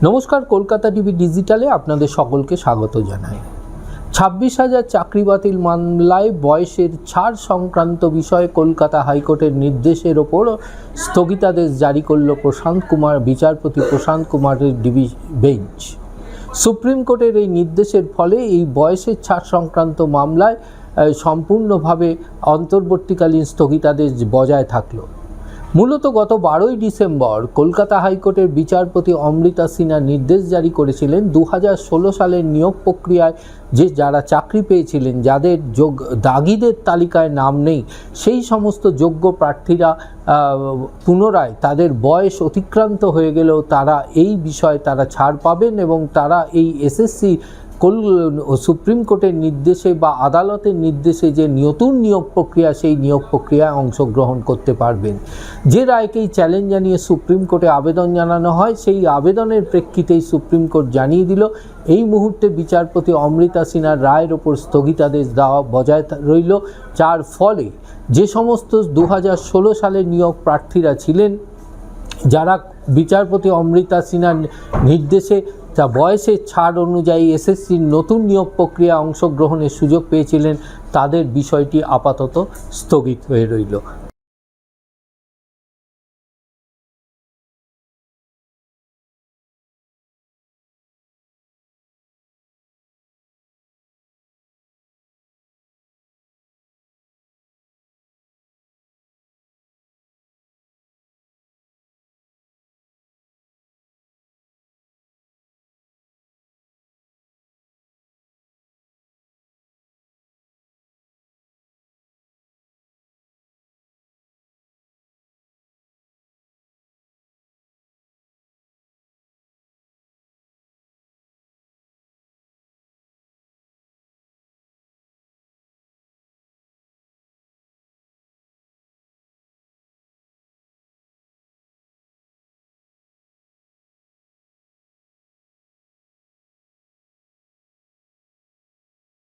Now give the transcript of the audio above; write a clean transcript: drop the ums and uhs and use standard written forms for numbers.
নমস্কার, কলকাতা টিভি ডিজিটালে আপনাদের সকলকে স্বাগত জানাই। 26,000 চাকরি বাতিল মামলায় বয়সের ছাড় সংক্রান্ত বিষয়ে কলকাতা হাইকোর্টের নির্দেশের ওপর স্থগিতাদেশ জারি করল বিচারপতি প্রশান্ত কুমারের বেঞ্চ। সুপ্রিম কোর্টের এই নির্দেশের ফলে এই বয়সের ছাড় সংক্রান্ত মামলায় সম্পূর্ণভাবে অন্তর্বর্তীকালীন স্থগিতাদেশ বজায় থাকল। মূলত গত 12ই ডিসেম্বর কলকাতা হাইকোর্টের বিচারপতি অমৃতা সিনহা নির্দেশ জারি করেছিলেন 2016 সালের নিয়োগ প্রক্রিয়ায় যারা চাকরি পেয়েছিলেন, যাদের দাগিদের তালিকায় নাম নেই, সেই সমস্ত যোগ্য প্রার্থীরা পুনরায় তাদের বয়স অতিক্রান্ত হয়ে গেলেও তারা এই বিষয়ে তারা ছাড় পাবেন এবং তারা এই এসএসসি সুপ্রিম কোর্টের নির্দেশে বা আদালতের নির্দেশে যে নতুন নিয়োগ প্রক্রিয়া, সেই নিয়োগ প্রক্রিয়ায় অংশগ্রহণ করতে পারবেন। যে রায়কেই চ্যালেঞ্জ জানিয়ে সুপ্রিম কোর্টে আবেদন জানানো হয়, সেই আবেদনের প্রেক্ষিতেই সুপ্রিম কোর্ট জানিয়ে দিল এই মুহূর্তে বিচারপতি অমৃতা সিনহার রায়ের ওপর স্থগিতাদেশ দেওয়া বজায় রইল, যার ফলে যে সমস্ত 2016 সালের নিয়োগ প্রার্থীরা ছিলেন, যারা বিচারপতি অমৃতা সিনহার নির্দেশে যা বয়সের ছাড় অনুযায়ী এসএসসির নতুন নিয়োগ প্রক্রিয়া অংশগ্রহণের সুযোগ পেয়েছিলেন, তাদের বিষয়টি আপাতত স্থগিত হয়ে রইল।